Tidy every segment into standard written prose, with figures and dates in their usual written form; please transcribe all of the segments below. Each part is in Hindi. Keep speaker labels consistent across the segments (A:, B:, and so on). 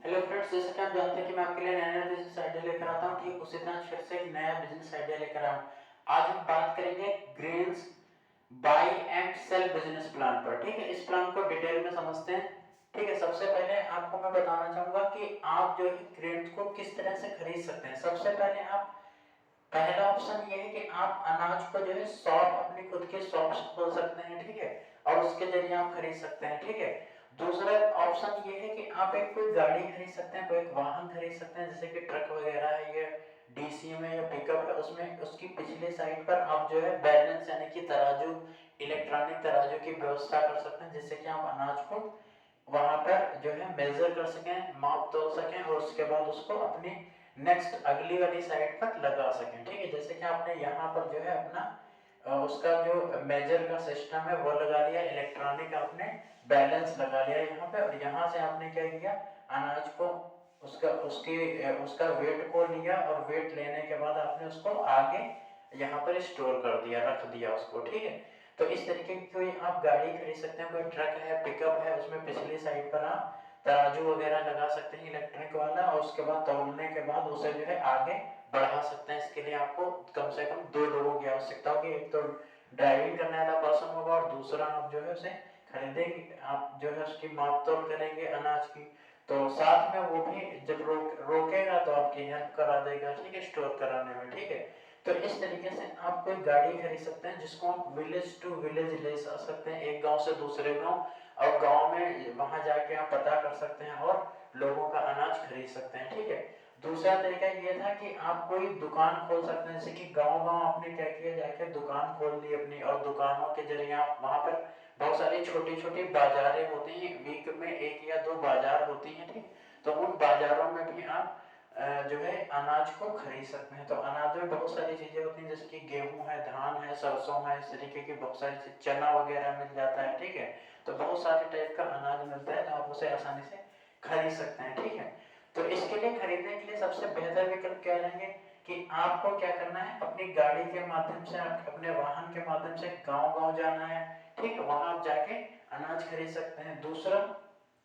A: हेलो फ्रेंड्स, जैसे कि आप जानते हैं कि मैं आपके लिए नया नया बिजनेस आइडिया लेकर आता हूँ। ठीक उसी तरह फिर से एक नया बिजनेस आइडिया लेकर आया हूँ। आज हम बात करेंगे grains buy and sell business plan पर। ठीक है, इस प्लान को डिटेल में समझते हैं। ठीक है, सबसे पहले आपको मैं बताना चाहूंगा कि आप जो है ग्रेन्स को किस तरह से खरीद सकते हैं। सबसे पहले आप पहला ऑप्शन ये है कि आप अनाज को जो है शॉप, अपनी खुद की शॉप खोल सकते हैं। ठीक है, और उसके जरिए आप खरीद सकते हैं। ठीक है, दूसरा ऑप्शन ये है कि आप एक कोई गाड़ी खरीद सकते हैं, कोई एक वाहन खरीद सकते हैं, जैसे कि ट्रक वगैरह है, ये डीसीएम है या पिकअप है। उसमें उसकी पिछली साइड पर आप जो है बैलेंस यानी कि तराजू, इलेक्ट्रॉनिक तराजू की व्यवस्था कर सकते हैं, जिससे कि आप अनाज को वहां पर जो है मेजर कर सकें, माप तोल सकें और उसके बाद उसको अपनी नेक्स्ट अगली वाली साइड पर लगा सकें। ठीक है, जैसे कि आपने यहाँ पर जो है अपना उसका जो मेजर का सिस्टम है वो लगा लिया, इलेक्ट्रॉनिक आपने बैलेंस लगा लिया यहाँ पे, और यहाँ से आपने क्या किया, अनाज को उसका वेट को लिया, और वेट लेने के बाद आपने उसको आगे यहाँ पर स्टोर कर दिया, रख दिया उसको। ठीक है, तो इस तरीके की कोई आप गाड़ी खरीद सकते हैं, कोई ट्रक है, पिकअप है, उसमें पिछली साइड पर आप तराजू वगैरह लगा सकते हैं इलेक्ट्रिक वाला, और उसके बाद तौलने के बाद उसे जो है आगे बढ़ा सकते हैं। इसके लिए आपको कम से कम दो लोगों की आवश्यकता होगी, एक तो ड्राइविंग करने वाला पर्सन होगा, और दूसरा आप जो है उसे खरीदेंगे, आप जो है उसकी माप तोल करेंगे अनाज की, तो साथ में वो भी जब रोकेगा तो आपकी हेल्प करा देगा। ठीक है, स्टोर कराने में। ठीक है, तो इस तरीके से आप कोई गाड़ी खरीद सकते हैं जिसको आप विलेज टू विलेज ले जा सकते हैं, एक गांव से दूसरे गांव, और गांव में वहां जाके आप पता कर सकते हैं और लोगों का अनाज खरीद सकते हैं। ठीक है, दूसरा तरीका ये था कि आप कोई दुकान खोल सकते हैं, जैसे कि गांव गांव आपने क्या किया, जाके दुकान खोल ली अपनी, और दुकानों के जरिए आप वहां पर बहुत सारी छोटी छोटी बाजारें होती हैं, वीक में एक या दो बाजार होती हैं। ठीक, तो उन बाजारों में भी आप जो है अनाज को खरीद सकते हैं। तो अनाज में बहुत सारी चीजें होती हैं, जैसे कि गेहूं है, धान है, सरसों है, इस तरीके की बहुत सारी चीज, चना वगैरह मिल जाता है। ठीक है, तो बहुत सारे टाइप का अनाज मिलता है, तो आप उसे आसानी से खरीद सकते हैं। ठीक है, तो इसके लिए खरीदने के लिए सबसे बेहतर विकल्प क्या रहेंगे कि आपको क्या करना है, अपनी गाड़ी के माध्यम से, अपने वाहन के माध्यम से गांव गांव जाना है। ठीक है, वहां आप जाके अनाज खरीद सकते हैं। दूसरा,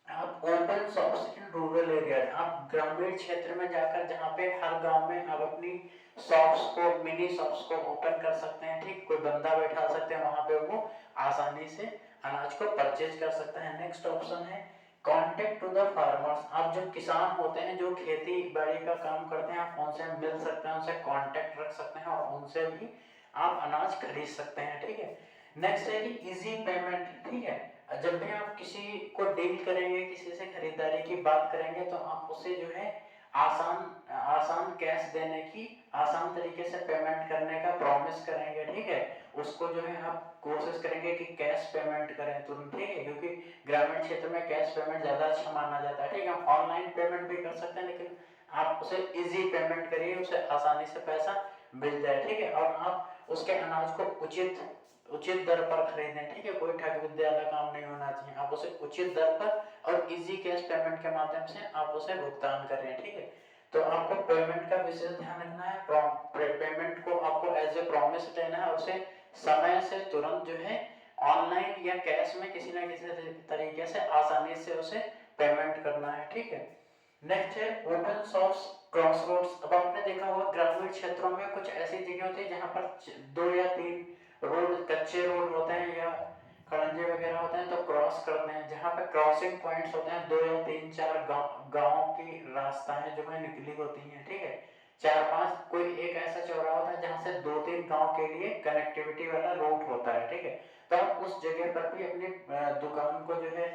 A: आप open shops in rural area, आप ग्रामीण क्षेत्र में जाकर, जहाँ पे हर गांव में आप अपनी शॉप्स को, मिनी शॉप्स को ओपन कर सकते हैं। ठीक, कोई बंदा बैठा सकते हैं वहां पे, वो आसानी से अनाज को परचेज कर सकता है। नेक्स्ट ऑप्शन है कॉन्टेक्ट टू द फार्मर्स, आप जो किसान होते हैं, जो खेती बाड़ी का काम करते हैं, आप उनसे मिल सकते हैं, उनसे कांटेक्ट रख सकते हैं, और उनसे भी आप अनाज खरीद सकते हैं। ठीक है, नेक्स्ट है कि इजी पेमेंट। ठीक है, जब भी आप किसी को डील करेंगे, किसी से खरीदारी की बात करेंगे, तो आप उसे जो है आसान आसान कैश देने की, आसान तरीके से पेमेंट करने का प्रॉमिस करेंगे। ठीक है, उसको जो है आप कोशिश करेंगे कि कैश पेमेंट करें तुरंत। ठीक है, क्योंकि ग्रामीण क्षेत्र में कैश पेमेंट ज्यादा अच्छा माना जाता है। ठीक है, हम ऑनलाइन पेमेंट भी कर सकते हैं, लेकिन आप उसे इजी पेमेंट करिए, उसे आसानी से पैसा मिल जाए। ठीक है, और आप उसके अनाज को उचित उचित दर पर खरीदें। ठीक है, कोई ठग विद्या वाला काम नहीं होना चाहिए, आप उसे उचित दर पर और इजी कैश पेमेंट के माध्यम से आप उसे भुगतान करें। ठीक है, तो आपको पेमेंट का विशेष ध्यान रखना है, पेमेंट को आपको एज ए प्रॉमिस लेना है, उसे समय से तुरंत जो है ऑनलाइन या कैश में किसी ना किसी तरीके से आसानी से उसे पेमेंट करना है। ठीक है, नेक्स्ट है ओपन सोर्स क्रॉस रोड्स। अब आपने देखा होगा ग्रामीण क्षेत्रों में कुछ ऐसी जगह होती है जहां पर दो या तीन रोड, कच्चे रोड होते हैं या खड़ंजे वगैरह होते हैं, तो क्रॉस करते हैं, जहां पे क्रॉसिंग पॉइंट्स होते हैं, दो या तीन चार गांव की रास्ताएं जो है निकली होती हैं। ठीक है, चार पांच, कोई एक ऐसा चौराहा होता है जहां से दो तीन गांव के लिए कनेक्टिविटी वाला रोड होता है। ठीक है, तो आप उस जगह पर भी अपनी दुकान को जो है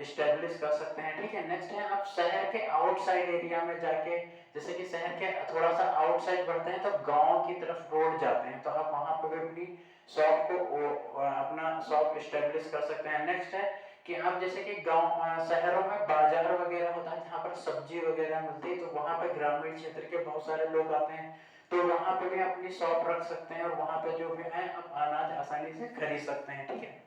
A: इस्टेब्लिश कर सकते हैं। ठीक है, नेक्स्ट है आप शहर के आउटसाइड एरिया में जाके, जैसे कि शहर के थोड़ा सा आउटसाइड बढ़ते हैं तो गांव की तरफ रोड जाते हैं, तो आप वहां पर अपनी शॉप को अपना शॉप इस्टेब्लिश कर सकते हैं। नेक्स्ट है कि आप जैसे कि गांव शहरों में बाजार वगैरह होता है जहाँ पर सब्जी वगैरह मिलती है, तो वहां पे ग्रामीण क्षेत्र के बहुत सारे लोग आते हैं, तो वहां पे भी अपनी शॉप रख सकते हैं, और वहां पे जो भी है आप अनाज आसानी से खरीद सकते हैं। ठीक है,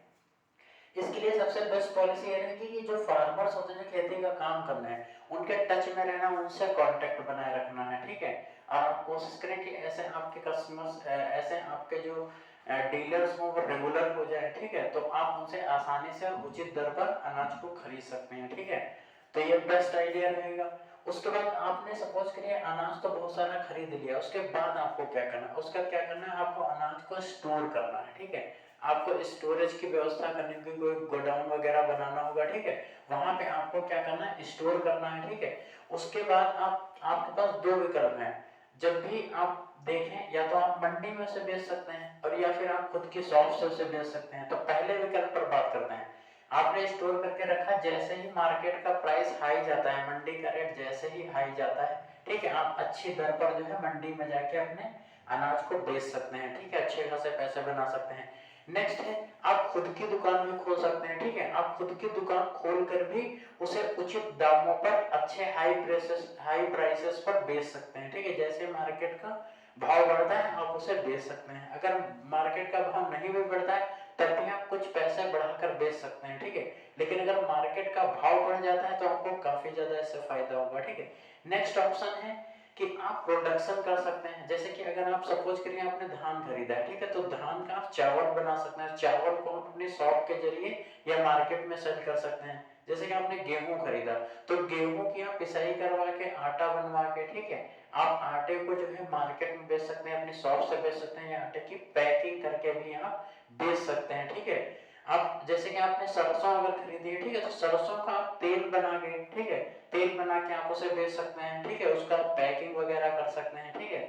A: इसके लिए सबसे बेस्ट पॉलिसी ये रहेगी कि जो फार्मर्स होते हैं, जो खेती का काम कर रहे हैं, उनके टच में रहना, उनसे कांटेक्ट बनाए रखना है। ठीक है, और आप कोशिश करें कि ऐसे आपके कस्टमर्स, ऐसे आपके जो डीलर्स हों वो रेगुलर हो जाए। ठीक है, तो आप उनसे आसानी से उचित दर पर अनाज को खरीद सकते हैं। ठीक है, तो ये बेस्ट आइडिया रहेगा। उसके बाद आपने सपोज करिए अनाज तो बहुत सारा खरीद लिया, उसके बाद आपको क्या करना है, उसका क्या करना है, आपको अनाज को स्टोर करना है, ठीक है। आपको स्टोरेज की व्यवस्था करने की, कोई गोडाउन वगैरह बनाना होगा, ठीक है। वहां पे आपको क्या करना है, स्टोर करना है, ठीक है। उसके बाद आपके पास दो विकल्प हैं। जब भी आप देखें, या तो आप मंडी में से बेच सकते हैं और या फिर आप खुद की शॉप से उसे बेच सकते हैं। तो पहले विकल्प पर बात करते हैं। आपने स्टोर करके रखा, जैसे ही मार्केट का प्राइस हाई जाता है, मंडी का रेट जैसे ही हाई जाता है, ठीक है, आप अच्छी दर पर जो है मंडी में जाके अपने अनाज को बेच सकते हैं, ठीक है, अच्छे खासे पैसे बना सकते हैं। नेक्स्ट है, आप खुद की दुकान भी खोल सकते हैं, ठीक है। आप खुद की दुकान खोल कर भी उसे उचित दामों पर अच्छे हाई प्राइसेस पर बेच सकते हैं, ठीक है। जैसे मार्केट का भाव बढ़ता है आप उसे बेच सकते हैं। अगर मार्केट का भाव नहीं भी बढ़ता है तब भी आप कुछ पैसे बढ़ाकर बेच सकते हैं, ठीक है। लेकिन अगर मार्केट का भाव बढ़ जाता है तो आपको काफी ज्यादा इससे फायदा होगा, ठीक है। नेक्स्ट ऑप्शन है कि आप प्रोडक्शन कर सकते हैं। जैसे कि अगर आप सपोज करिए आपने धान खरीदा है, ठीक है, तो धान का आप चावल बना सकते हैं। चावल को अपने शॉप के जरिए या मार्केट में सेल कर सकते हैं। जैसे कि आपने गेहूं खरीदा, तो गेहूं की आप पिसाई करवा के आटा बनवा के, ठीक है, आप आटे को जो है मार्केट में बेच सकते हैं, अपनी शॉप से बेच सकते हैं, या आटे की पैकिंग करके भी आप बेच सकते हैं, ठीक है। आप जैसे कि आपने सरसों अगर खरीदी है, ठीक है, तो सरसों का आप तेल बना के, ठीक है, तेल बना के आप उसे बेच सकते हैं, ठीक है, उसका पैकिंग वगैरह कर सकते हैं, ठीक है।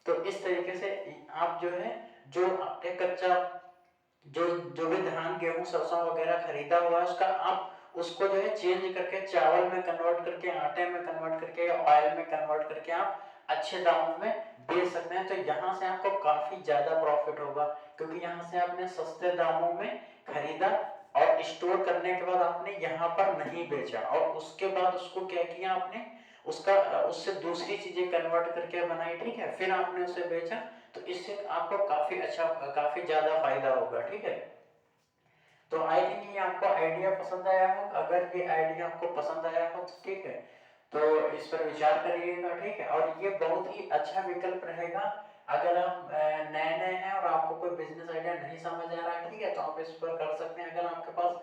A: तो इस तरीके से आप जो है, जो आपने कच्चा जो जो भी धान गेहूं सरसों वगैरह खरीदा हुआ है उसका आप उसको जो है चेंज करके चावल में कन्वर्ट करके, आटे में कन्वर्ट करके, ऑयल में कन्वर्ट करके आप अच्छे दामों में बेच सकते हैं। तो यहाँ से आपको काफी ज्यादा प्रॉफिट होगा, क्योंकि यहाँ से आपने सस्ते दामों में खरीदा और स्टोर करने के बाद आपने यहाँ पर नहीं बेचा, और उसके बाद उसको क्या किया आपने, उसका उससे दूसरी चीजें कन्वर्ट करके बनाई, ठीक है, फिर आपने उसे बेचा। तो इससे आपको काफी ज्यादा फायदा होगा, ठीक है। तो आई थिंक ये आपको आइडिया पसंद आया हो। अगर ये आइडिया आपको पसंद आया हो तो ठीक है, तो इस पर विचार करिएगा, ठीक है। और ये बहुत ही अच्छा विकल्प रहेगा अगर आप नए नए हैं और आपको कोई बिजनेस आइडिया नहीं समझ आ रहा है, ठीक है, तो आप इस पर कर सकते हैं। अगर आपके पास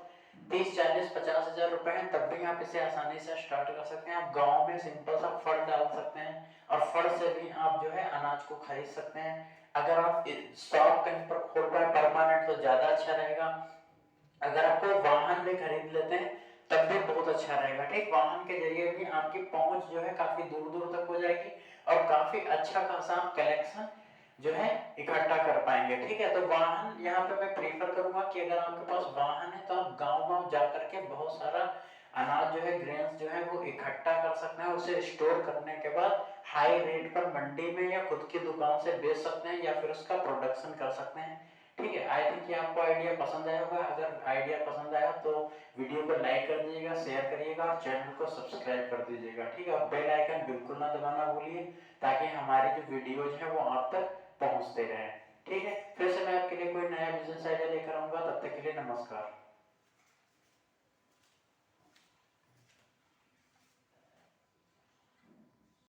A: 30 40 50 हजार रुपए हैं तब भी आप इसे आसानी से स्टार्ट कर सकते हैं। आप गांव में सिंपल सा फड़ डाल सकते हैं और फड़ से भी आप जो है अनाज को खरीद सकते हैं। अगर आप शॉप कहीं पर खोल पाए परमानेंट तो ज्यादा अच्छा रहेगा। अगर आपको वाहन में खरीद लेते हैं तब भी बहुत अच्छा रहेगा, ठीक। वाहन के जरिए भी आपकी पहुंच जो है काफी दूर दूर तक हो जाएगी और काफी अच्छा खासा आप कलेक्शन जो है इकट्ठा कर पाएंगे, ठीक है। तो वाहन यहाँ पे मैं प्रीफर करूंगा कि अगर आपके पास वाहन है तो आप गांव गांव जाकर के बहुत सारा अनाज जो है, ग्रेन्स जो है वो इकट्ठा कर सकते हैं। उसे स्टोर करने के बाद हाई रेट पर मंडी में या खुद की दुकान से बेच सकते हैं या फिर उसका प्रोडक्शन कर सकते हैं, ठीक है। आई थिंक ये आपको आइडिया पसंद आया होगा। अगर आइडिया पसंद आया तो वीडियो को लाइक कर दीजिएगा, शेयर करिएगा और चैनल को सब्सक्राइब कर दीजिएगा, ठीक है। और बेल आइकन बिल्कुल ना दबाना भूलिए ताकि हमारी जो वीडियोज है वो आप तक पहुंचते रहे, ठीक है। फिर से मैं आपके लिए कोई नया बिजनेस आइडिया लेकर आऊंगा, तब तक के लिए नमस्कार।